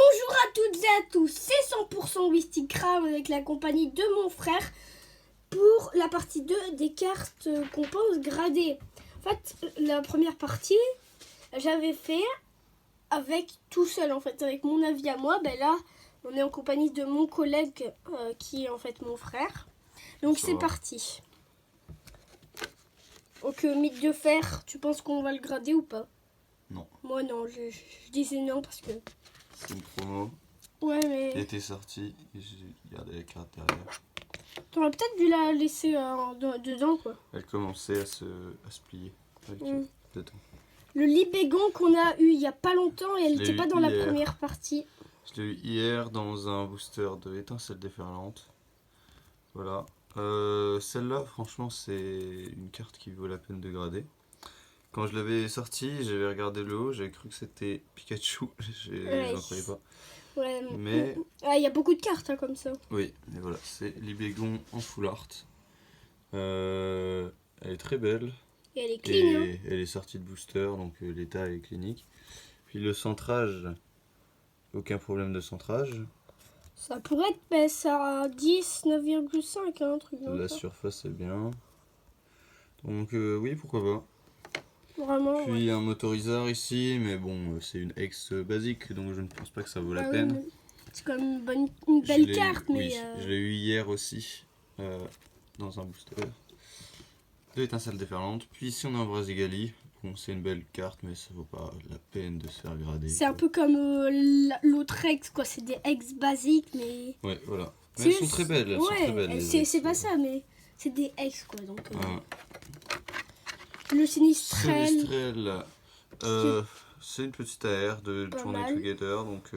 Bonjour à toutes et à tous, c'est 100% Wistikram avec la compagnie de mon frère pour la partie 2 des cartes qu'on pense grader. En fait, la première partie, j'avais fait avec tout seul, en fait, avec mon avis à moi. Ben là, on est en compagnie de mon collègue qui est en fait mon frère. Donc c'est parti. Donc mythe de fer, tu penses qu'on va le grader ou pas? Non. Moi non, je disais non parce que... C'est une promo. Ouais, mais... qui a été sortie et j'ai gardé la carte derrière. T'aurais peut-être dû la laisser dedans, quoi. Elle commençait à se plier avec dedans. Le Libégon qu'on a eu il y a pas longtemps et elle Je l'ai n'était pas eu dans la hier. première partie. Je l'ai eu hier dans un booster de étincelle déferlante. Voilà. Celle-là, franchement, c'est une carte qui vaut la peine de grader. Quand je l'avais sortie, j'avais regardé le haut, j'avais cru que c'était Pikachu. J'en croyais pas. Ouais. Mais Il y a beaucoup de cartes hein, comme ça. oui, mais voilà, c'est Libégon en full art. Elle est très belle. Et elle est clean. Et elle est sortie de booster, donc l'état est clinique. Puis le centrage, aucun problème de centrage. Ça pourrait être ça à 10, 9,5, un truc comme La ça. surface est bien. Donc oui, pourquoi pas. Vraiment, Puis un motoriseur ici, mais bon, c'est une ex basique, donc je ne pense pas que ça vaut la oui, peine. c'est quand même une belle carte, mais... Oui, je l'ai eu hier aussi, dans un booster. Deux étincelles déferlantes. Puis ici on a un Brasigali. Bon, c'est une belle carte, mais ça vaut pas la peine de se faire grader. C'est un peu comme l'autre ex, quoi. C'est des ex basiques, mais... Ouais, voilà. Mais elles sont très belles, elles sont très belles. C'est pas ça, mais c'est des ex, quoi. Donc, le Sinistrel. Sinistrel, c'est une petite AR de Journey Together, donc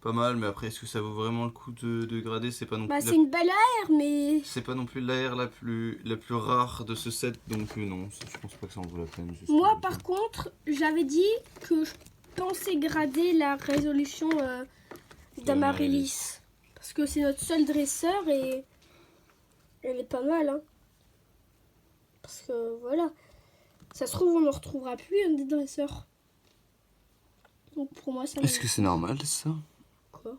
pas mal, mais après, est-ce que ça vaut vraiment le coup de grader? C'est pas non plus. C'est une belle AR, mais. C'est pas non plus l'AR la plus rare de ce set, donc non, je pense pas que ça en vaut la peine. Moi, par contre, j'avais dit que je pensais grader la résolution d'Amaryllis. Parce que c'est notre seul dresseur et elle est pas mal, hein. Parce que voilà, ça se trouve on ne retrouvera plus un des dresseurs. Donc pour moi ça. Est-ce que c'est normal ça? Quoi?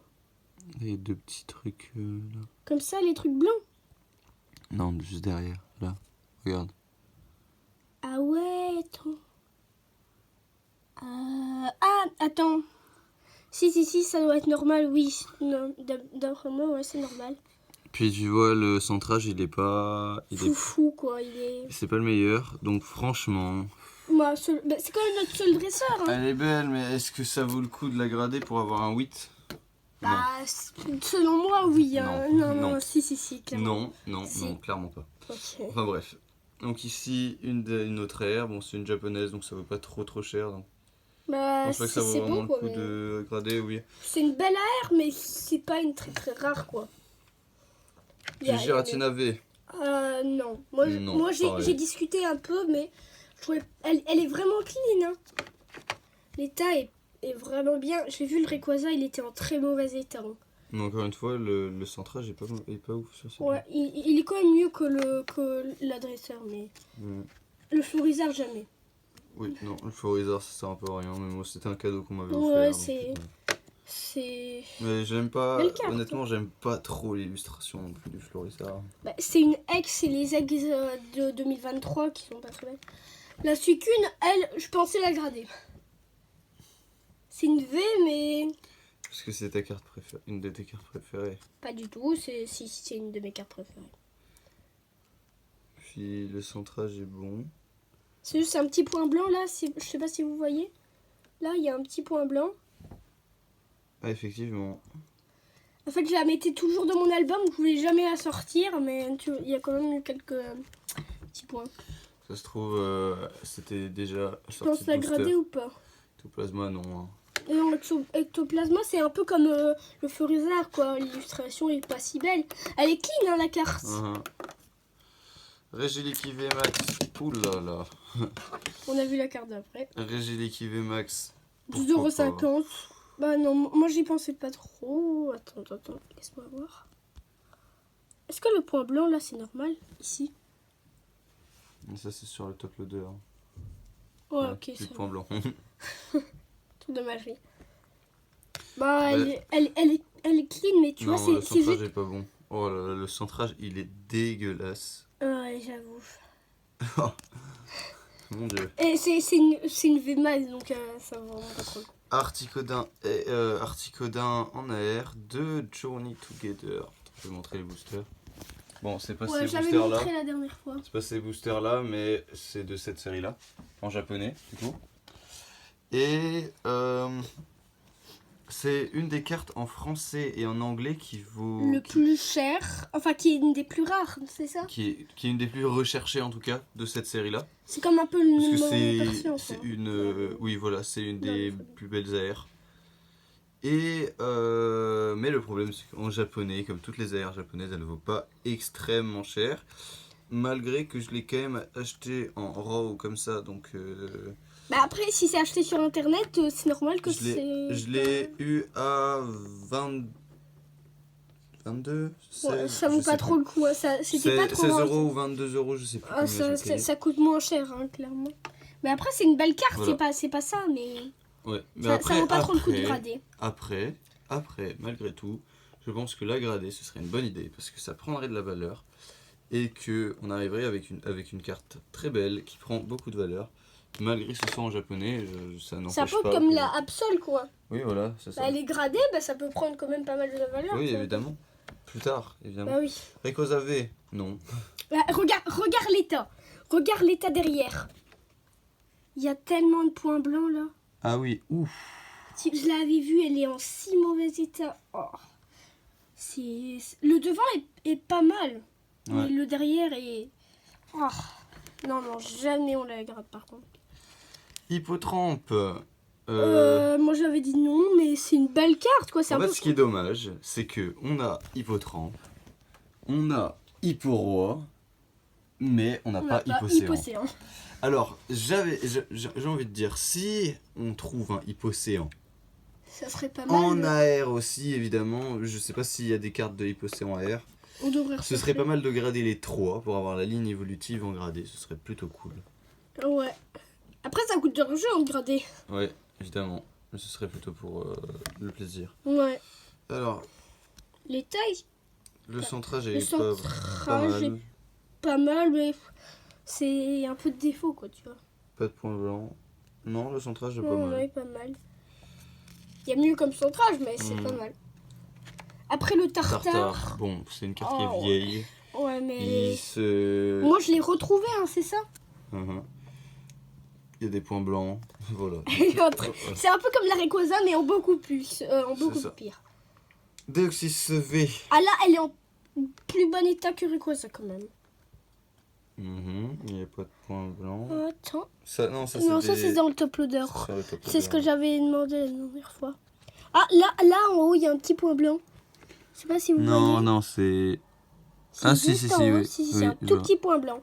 Les deux petits trucs là. Comme ça, les trucs blancs? Non, juste derrière, là. Regarde. Ah ouais, attends. Ah, attends. Si, ça doit être normal, oui. Non, d'après moi, ouais, c'est normal. Puis tu vois, le centrage, il est pas... Foufou, quoi, C'est pas le meilleur, donc franchement... Bah, c'est quand même notre seul dresseur, hein. Elle est belle, mais est-ce que ça vaut le coup de la grader pour avoir un 8? Bah, selon moi, oui. Hein. Non, si, clairement. Non, clairement pas. Okay. Enfin bref. Donc ici, une autre air. Bon, c'est une japonaise, donc ça vaut pas trop cher. Donc... Bah, je pense pas que ça vaut vraiment le coup de grader, oui. C'est une belle air, mais c'est pas une très rare, quoi. J'ai Giratina V. Non. Moi j'ai discuté un peu, mais je trouvais elle est vraiment clean. Hein. L'état est vraiment bien. J'ai vu le Rayquaza, il était en très mauvais état. Hein. Mais encore une fois, le centrage est pas ouf sur ça. Ouais, il est quand même mieux que l'adresseur, mais le Florizard jamais. Oui, non, le Florizard ça sert un peu à rien, mais moi c'était un cadeau qu'on m'avait offert. Ouais, c'est... Mais j'aime pas, honnêtement j'aime pas trop l'illustration non plus du Florizard. Bah, c'est une ex, c'est les ex de 2023 qui sont pas très belles. La Suicune, elle, je pensais la grader. C'est une V, mais... Parce que c'est ta carte préférée, une de tes cartes préférées. Pas du tout, c'est une de mes cartes préférées. Puis le centrage est bon. C'est juste un petit point blanc là, je sais pas si vous voyez. Là, il y a un petit point blanc. Ah, effectivement. En fait, je la mettais toujours dans mon album, je voulais jamais la sortir, mais il y a quand même eu quelques petits points. Ça se trouve, c'était déjà sorti. Tu penses la grader ou pas? Ectoplasma, non. Hein. Non, Ectoplasma, c'est un peu comme le Florizard, quoi. L'illustration est pas si belle. Elle est clean, hein, la carte. Regiliki VMAX. Oulala. On a vu la carte d'après. Regiliki VMAX. 12,50 €. Bah non, moi j'y pensais pas trop. Attends, laisse-moi voir. Est-ce que le point blanc là c'est normal ici? Ça c'est sur le top loader. Ouais, ok. Le point blanc. Tout de magie. Bah, Ouais. elle est clean, mais tu vois, Non, le c'est centrage juste. est pas bon. Oh là là, le centrage, il est dégueulasse. Ouais, j'avoue. Mon dieu. Et c'est une VMAX, donc ça va vraiment pas trop le coup. Articodin en AR de Journey Together. Je vais montrer les boosters. Bon, c'est pas Ouais, ces je l'avais boosters là. montré la dernière fois. C'est pas ces boosters là, mais c'est de cette série là. En japonais, du coup. Et c'est une des cartes en français et en anglais qui vaut. Le plus cher, enfin qui est une des plus rares, c'est ça? Qui est une des plus recherchées en tout cas de cette série là. C'est comme un peu le Parce que numéro c'est persion, c'est quoi. une oui voilà c'est une Non, des mais faut- plus belles AR. Et mais le problème c'est qu'en japonais, comme toutes les AR japonaises, elle ne vaut pas extrêmement cher. Malgré que je l'ai quand même acheté en RAW comme ça, donc Bah après, si c'est acheté sur internet, c'est normal que je l'ai eu à 20, 22, Ouais, 16, ça je vaut pas sais trop plus. le coup, hein, c'était pas trop 16 loin. euros ou 22 euros, je sais plus Ah, combien j'ai payé. ça coûte moins cher, hein, clairement. Mais après, c'est une belle carte, Voilà. c'est pas ça, mais Ouais, mais ça vaut pas trop le coup de grader. Après, malgré tout, je pense que la grader, ce serait une bonne idée parce que ça prendrait de la valeur et que on arriverait avec une carte très belle qui prend beaucoup de valeur. Malgré que ce soit en japonais, ça C'est un n'empêche peu pas comme que... la Absol, quoi. Oui, voilà, c'est Bah, ça. elle est gradée, bah, ça peut prendre quand même pas mal de valeur. Oui, tu vois. évidemment. Plus tard, évidemment. Bah oui. Rayquaza V, non. Bah, regarde l'état. Regarde l'état derrière. Il y a tellement de points blancs, là. Ah oui, ouf. Si je l'avais vue, elle est en si mauvais état. Oh. Le devant est pas mal. Mais Ouais. le derrière est... Oh. Non, jamais on la grade, par contre. Hippotrampe. Moi j'avais dit non, mais c'est une belle carte quoi. C'est En un fait, peu. ce qui est dommage, c'est que on a Hippotrampe, on a Hipporoi, mais on n'a On pas n'a pas Hippocéan. Hippocéan. Alors, j'ai envie de dire, si on trouve un Hippocéan, Ça serait pas mal. en mais AR aussi, évidemment, je sais pas s'il y a des cartes de Hippocéan AR, On devrait ce serait pas mal de grader les 3 pour avoir la ligne évolutive en gradé, ce serait plutôt cool. Ouais. Après ça coûte de l'argent en gradé. Ouais, évidemment, mais ce serait plutôt pour le plaisir. Ouais. Alors, Les tailles, le centrage le est pas centrage est mal, pas mal, mais c'est un peu de défaut quoi, tu vois. pas de point blanc. Non, le centrage est pas Ouais, mal. ouais, pas mal. Il y a mieux comme centrage, mais c'est pas mal. Après le tartare. Tartare, bon, c'est une carte qui Oh, est vieille. Ouais, mais. Il se. Moi je l'ai retrouvé, hein, c'est ça. Mhm. Il y a des points blancs, voilà. C'est un peu comme la Rayquaza, mais en beaucoup plus. En beaucoup ça. pire. Deoxys V. Ah là, elle est en plus bon état que Rayquaza quand même. Mhm. Il n'y a pas de points blancs. Attends. Ça, non, ça Non, c'est ça des- c'est dans le top loader. c'est sur le top C'est ce que loader. j'avais demandé la dernière fois. Ah, là en haut, il y a un petit point blanc. Je sais pas si vous Non, voyez. non, c'est C'est Ah, si, juste si, en si, haut. oui. Si, Oui, c'est un je tout vois. petit point blanc.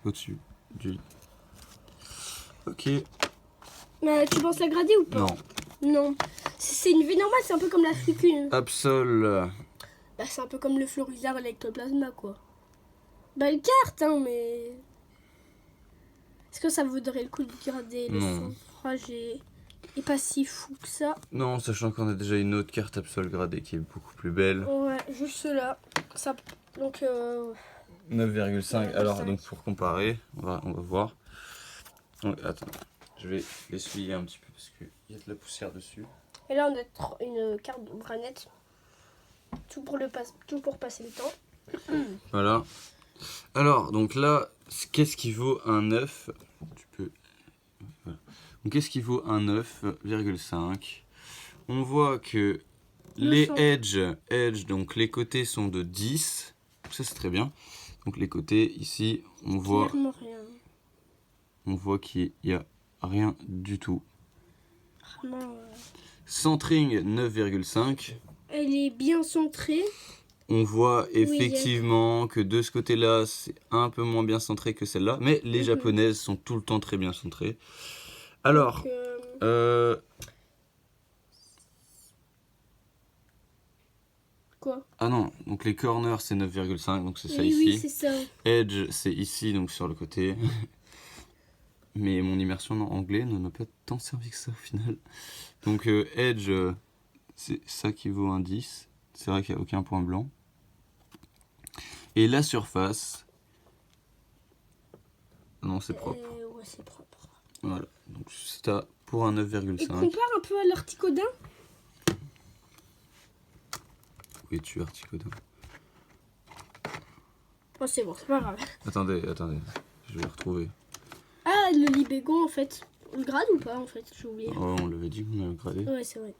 au-dessus du. Ok. Tu penses la grader ou pas? Non. Non. C'est une vie normale, c'est un peu comme la Suicune. Absol. Bah, c'est un peu comme le Florizard avec le plasma, quoi. Belle carte, hein, mais. Est-ce que ça vaudrait le coup de grader le Non. centrage et pas si fou que ça? Non, sachant qu'on a déjà une autre carte Absol gradée qui est beaucoup plus belle. Ouais, juste cela. Ça, donc, 9,5. Alors, 9,5. donc pour comparer, on va voir. Donc, attends, je vais l'essuyer un petit peu parce qu'il y a de la poussière dessus. et là, on a une carte de Branette. Tout pour passer le temps. Voilà. Alors, donc là, qu'est-ce qui vaut un 9? Tu peux. Voilà. Donc, qu'est-ce qui vaut un 9,5? On voit que Le les centre. edge, donc les côtés sont de 10. Ça, c'est très bien. Donc, les côtés, ici, on voit Clairement rien. qu'il n'y a rien du tout. Vraiment, Centring 9,5. elle est bien centrée. On voit il y a- effectivement que de ce côté-là, c'est un peu moins bien centré que celle-là. Mais les Mhm. japonaises sont tout le temps très bien centrées. Alors, Donc, quoi? ah non, donc les corners c'est 9,5, donc c'est ça Oui, ici. oui, c'est ça. Edge c'est ici, donc sur le côté. Mais mon immersion en anglais ne m'a pas tant servi que ça au final. Donc Edge c'est ça qui vaut un 10. C'est vrai qu'il n'y a aucun point blanc. Et la surface... Non, c'est propre. Ouais, c'est propre. Voilà, donc c'est pour un Et 9,5. compare un peu à l'Articodin. Oui, tu es Articodin. Oh, c'est bon, c'est pas grave. Attendez, je vais retrouver. Ah, le Libégon, en fait. On le grade ou pas, en fait? J'ai oublié. Oh, on l'avait dit qu'on allait le grader. Ouais, c'est vrai.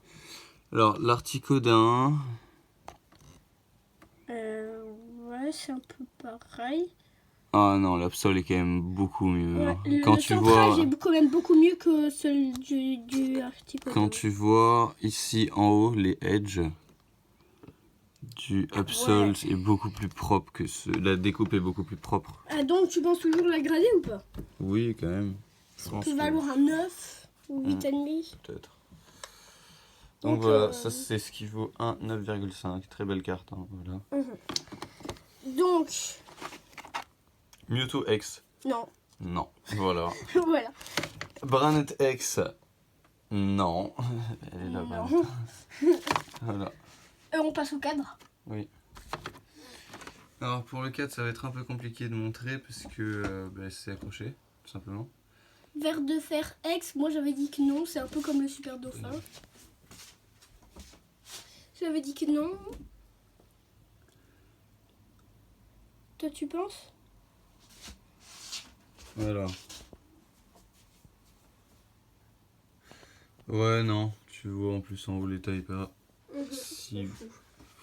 Alors, l'Articodin... Ouais, c'est un peu pareil. Ah non, l'Absol est quand même beaucoup mieux. Ouais, hein. le Quand tu centrage vois... est quand même beaucoup mieux que celui du Articodin. Quand tu vois ici en haut les edges du Absol est beaucoup plus propre que la découpe est beaucoup plus propre. Ah, donc tu penses toujours la grader ou pas? Oui, quand même. Je Ça pense peut que valoir un 9 ou 8,5. peut-être. Donc, Donc voilà, ça c'est ce qui vaut un 9,5. Très belle carte. Hein, voilà. Donc, Mewtwo X. non. Non. Voilà. Voilà. Branet X. Non. Elle est là-bas. Non. Voilà. On passe au cadre. Oui. Alors pour le 4, ça va être un peu compliqué de montrer parce que c'est accroché, tout simplement. Verre de fer X, moi j'avais dit que non, c'est un peu comme le Super Dauphin. J'avais dit que non. Toi tu penses? Voilà. Ouais, non, tu vois en plus en haut les tailles pas si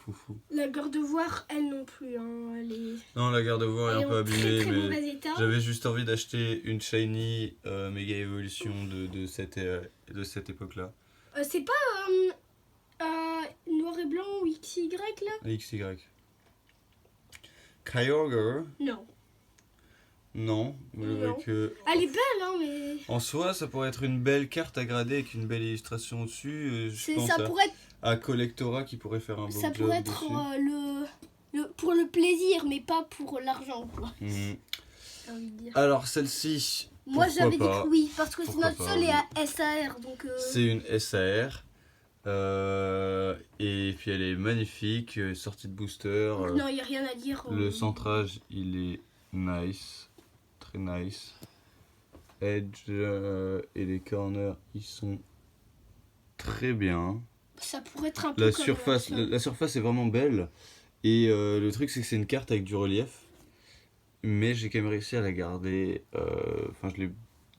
foufou. La garde-voir, elle non plus. Hein, elle est... Non, la garde-voie est un peu abîmée, très mais mauvais état. j'avais juste envie d'acheter une Shiny Méga Évolution de cette époque-là. C'est pas noir et blanc ou XY là? XY. Kyogre, Non. non. Non. Que... Elle est belle, hein, mais. En soi, ça pourrait être une belle carte à grader avec une belle illustration au-dessus. Je pense Ça pourrait être, à Collectora qui pourrait faire un beau ça job pourrait être dessus. pour le plaisir, mais pas pour l'argent, quoi. Mhm. J'ai envie de dire. Alors celle-ci, Moi pourquoi j'avais dit pas. que oui, parce que c'est Pourquoi notre pas, seul oui. et à SAR, donc. C'est une SAR. Et puis elle est magnifique, sortie de booster. Non, il n'y a rien à dire. Le centrage, il est nice, très nice. Edge et les corners, ils sont très bien. Ça pourrait être un peu La comme surface, ça. la surface est vraiment belle. Et le truc, c'est que c'est une carte avec du relief. Mais j'ai quand même réussi à la garder. Enfin, je l'ai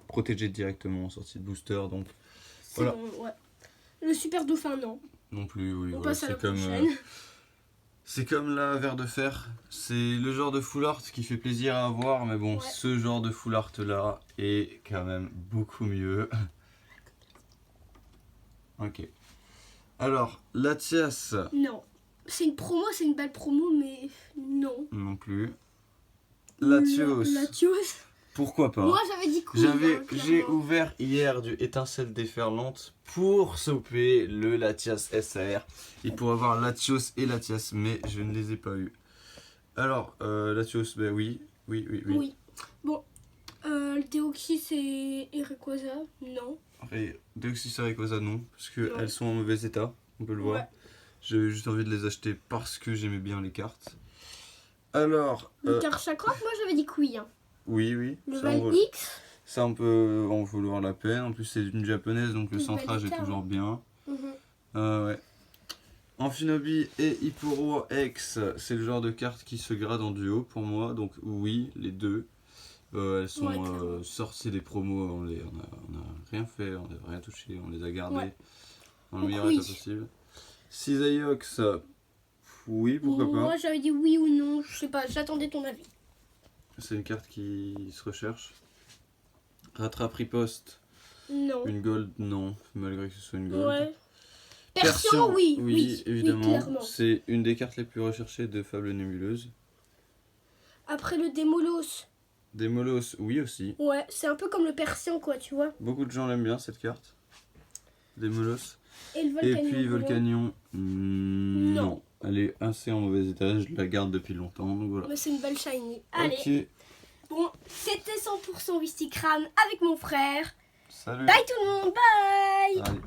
protégée directement en sortie de booster. Donc, C'est voilà. bon, ouais. Le Super Dauphin, non. Non plus, oui. On voilà, passe à la c'est comme, prochaine. c'est comme la verre de fer. C'est le genre de full art qui fait plaisir à avoir. Mais bon, Ouais. ce genre de full art là est quand même beaucoup mieux. Ok. Alors, Latias. Non. C'est une promo, c'est une belle promo, mais non. Non plus. Latios. Latios. Pourquoi pas? Moi j'avais dit que oui, hein, J'ai clairement. ouvert hier du étincelle déferlante pour sauver le Latias SAR et pour avoir Latios et Latias, mais je ne les ai pas eu. Alors, Latios, ben oui. Oui. Bon. Le Deoxys et Rayquaza, non. Et Deoxys et Rayquaza, non, parce Non. qu'elles sont en mauvais état, on peut le voir. Ouais. J'avais juste envie de les acheter parce que j'aimais bien les cartes. Alors, Le Karchakroc, moi j'avais dit que oui. Hein. oui. Le Ça, on Val va- X. ça, on peut en vouloir la peine. En plus, c'est une japonaise, donc le Plus bel centrage est état, toujours hein. bien. Mhm. Ouais. Amphinobi et Hipporo X, c'est le genre de carte qui se grade en duo pour moi. Donc oui, les deux. Elles sont Ouais, clairement. sorties des promos, on a rien fait, on n'a rien touché, on les a gardées Ouais. dans le Donc meilleur oui. état possible. Cisaiox, oui, pourquoi pas. Moi j'avais dit oui ou non, je sais pas, j'attendais ton avis. C'est une carte qui se recherche. Rattrape Riposte, Non. une gold, non, malgré que ce soit une gold. Ouais. Persian, oui. oui, évidemment. clairement. C'est une des cartes les plus recherchées de Fable Nébuleuse. Après le Démolos, Des Molos, oui aussi. ouais, c'est un peu comme le Persian, quoi, tu vois. Beaucoup de gens l'aiment bien cette carte. Des Molos. Et le Et Volcanion. puis Volcanion, non. Non. Elle est assez en mauvais état, je la garde depuis longtemps, donc voilà. Mais c'est une belle shiny. Allez, Ok, bon, c'était 100% Wistikram avec mon frère. salut. Bye tout le monde, bye. Allez.